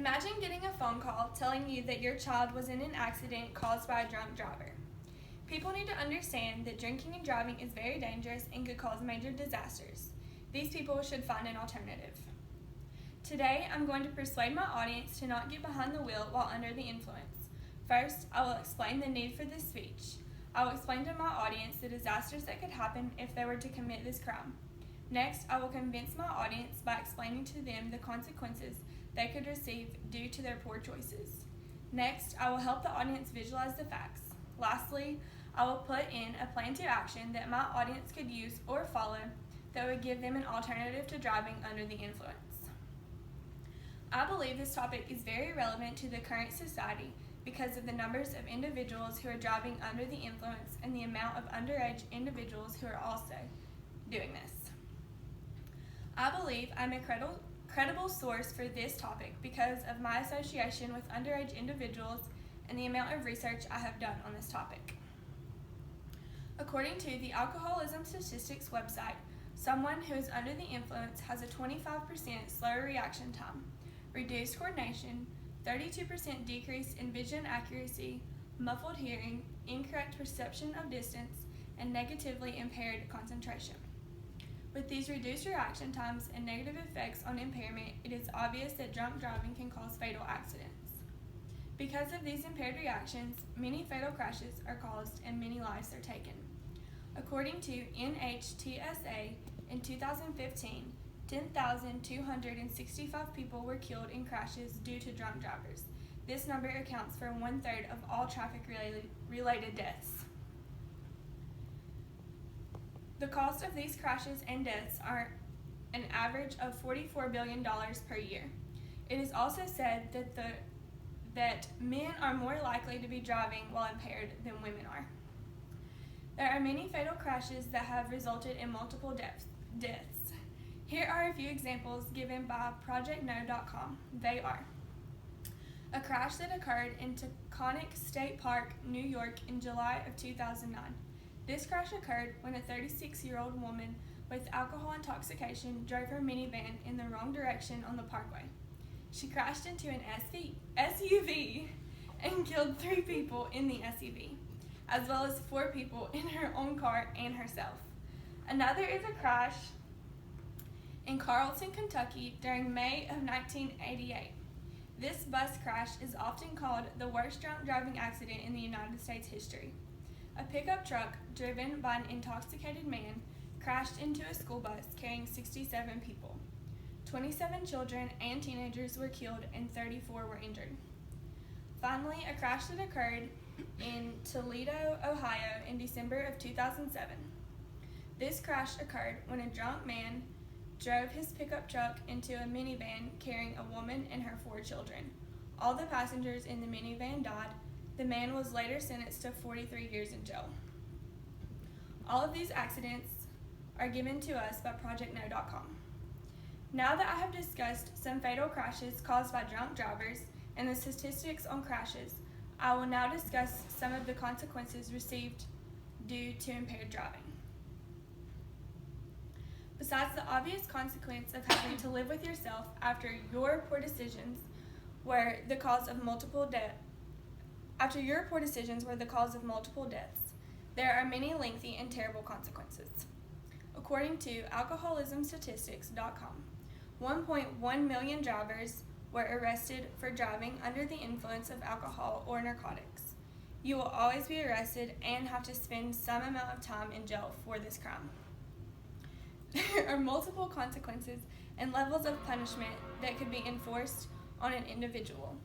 Imagine getting a phone call telling you that your child was in an accident caused by a drunk driver. People need to understand that drinking and driving is very dangerous and could cause major disasters. These people should find an alternative. Today, I'm going to persuade my audience to not get behind the wheel while under the influence. First, I will explain the need for this speech. I will explain to my audience the disasters that could happen if they were to commit this crime. Next, I will convince my audience by explaining to them the consequences they could receive due to their poor choices. Next, I will help the audience visualize the facts. Lastly, I will put in a plan to action that my audience could use or follow that would give them an alternative to driving under the influence. I believe this topic is very relevant to the current society because of the numbers of individuals who are driving under the influence and the amount of underage individuals who are also doing this. I believe I'm a credible source for this topic because of my association with underage individuals and the amount of research I have done on this topic. According to the Alcoholism Statistics website, someone who is under the influence has a 25% slower reaction time, reduced coordination, 32% decrease in vision accuracy, muffled hearing, incorrect perception of distance, and negatively impaired concentration. With these reduced reaction times and negative effects on impairment, it is obvious that drunk driving can cause fatal accidents. Because of these impaired reactions, many fatal crashes are caused and many lives are taken. According to NHTSA, in 2015, 10,265 people were killed in crashes due to drunk drivers. This number accounts for 1/3 of all traffic-related deaths. The cost of these crashes and deaths are an average of $44 billion per year. It is also said that men are more likely to be driving while impaired than women are. There are many fatal crashes that have resulted in multiple deaths. Here are a few examples given by ProjectNo.com. They are: a crash that occurred in Taconic State Park, New York in July of 2009. This crash occurred when a 36-year-old woman with alcohol intoxication drove her minivan in the wrong direction on the parkway. She crashed into an SUV and killed 3 people in the SUV, as well as 4 people in her own car and herself. Another is a crash in Carlton, Kentucky during May of 1988. This bus crash is often called the worst drunk driving accident in the United States history. A pickup truck driven by an intoxicated man crashed into a school bus carrying 67 people. 27 children and teenagers were killed and 34 were injured. Finally, a crash that occurred in Toledo, Ohio in December of 2007. This crash occurred when a drunk man drove his pickup truck into a minivan carrying a woman and her 4 children. All the passengers in the minivan died. The man was later sentenced to 43 years in jail. All of these accidents are given to us by ProjectNo.com. Now that I have discussed some fatal crashes caused by drunk drivers and the statistics on crashes, I will now discuss some of the consequences received due to impaired driving. Besides the obvious consequence of having to live with yourself after your poor decisions were the cause of multiple deaths, there are many lengthy and terrible consequences. According to alcoholismstatistics.com, 1.1 million drivers were arrested for driving under the influence of alcohol or narcotics. You will always be arrested and have to spend some amount of time in jail for this crime. There are multiple consequences and levels of punishment that could be enforced on an individual.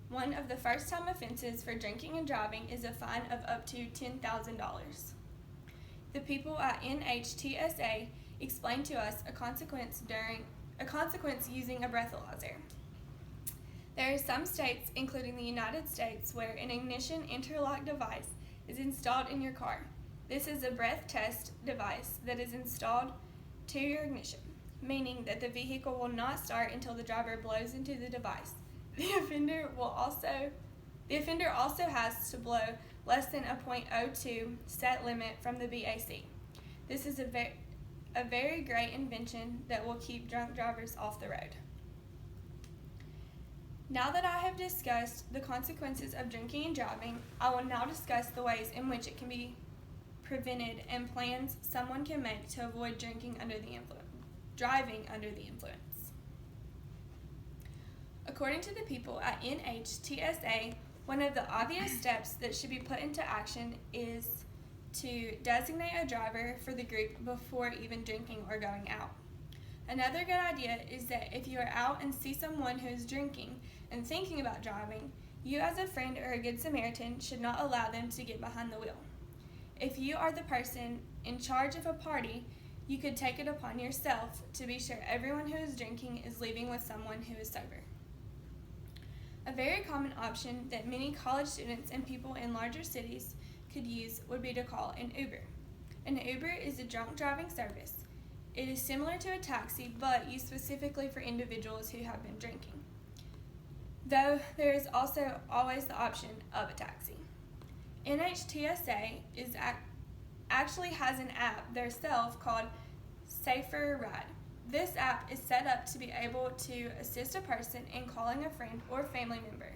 One of the first-time offenses for drinking and driving is a fine of up to $10,000. The people at NHTSA explained to us a consequence using a breathalyzer. There are some states, including the United States, where an ignition interlock device is installed in your car. This is a breath test device that is installed to your ignition, meaning that the vehicle will not start until the driver blows into the device. The offender also has to blow less than a .02 set limit from the BAC. This is a very great invention that will keep drunk drivers off the road. Now that I have discussed the consequences of drinking and driving, I will now discuss the ways in which it can be prevented and plans someone can make to avoid driving under the influence. According to the people at NHTSA, one of the obvious steps that should be put into action is to designate a driver for the group before even drinking or going out. Another good idea is that if you are out and see someone who is drinking and thinking about driving, you as a friend or a good Samaritan should not allow them to get behind the wheel. If you are the person in charge of a party, you could take it upon yourself to be sure everyone who is drinking is leaving with someone who is sober. A very common option that many college students and people in larger cities could use would be to call an Uber. An Uber is a drunk driving service. It is similar to a taxi, but used specifically for individuals who have been drinking, though there is also always the option of a taxi. NHTSA actually has an app themselves called Safer Ride. This app is set up to be able to assist a person in calling a friend or family member,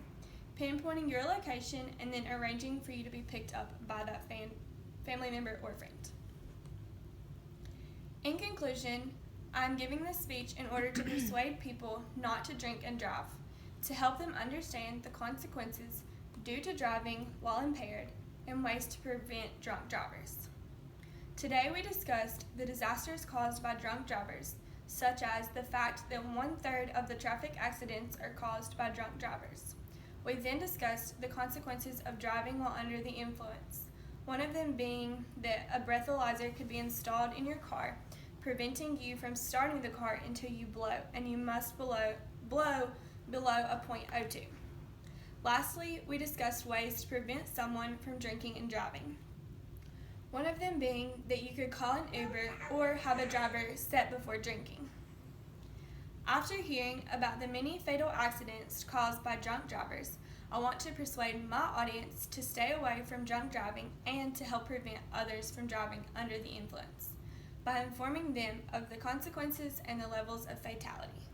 pinpointing your location, and then arranging for you to be picked up by that family member or friend. In conclusion, I am giving this speech in order to persuade people not to drink and drive, to help them understand the consequences due to driving while impaired and ways to prevent drunk drivers. Today we discussed the disasters caused by drunk drivers, such as the fact that 1/3 of the traffic accidents are caused by drunk drivers. We then discussed the consequences of driving while under the influence, one of them being that a breathalyzer could be installed in your car, preventing you from starting the car until you blow, and you must blow below a .02. Lastly, we discussed ways to prevent someone from drinking and driving, one of them being that you could call an Uber or have a driver set before drinking. After hearing about the many fatal accidents caused by drunk drivers, I want to persuade my audience to stay away from drunk driving and to help prevent others from driving under the influence by informing them of the consequences and the levels of fatality.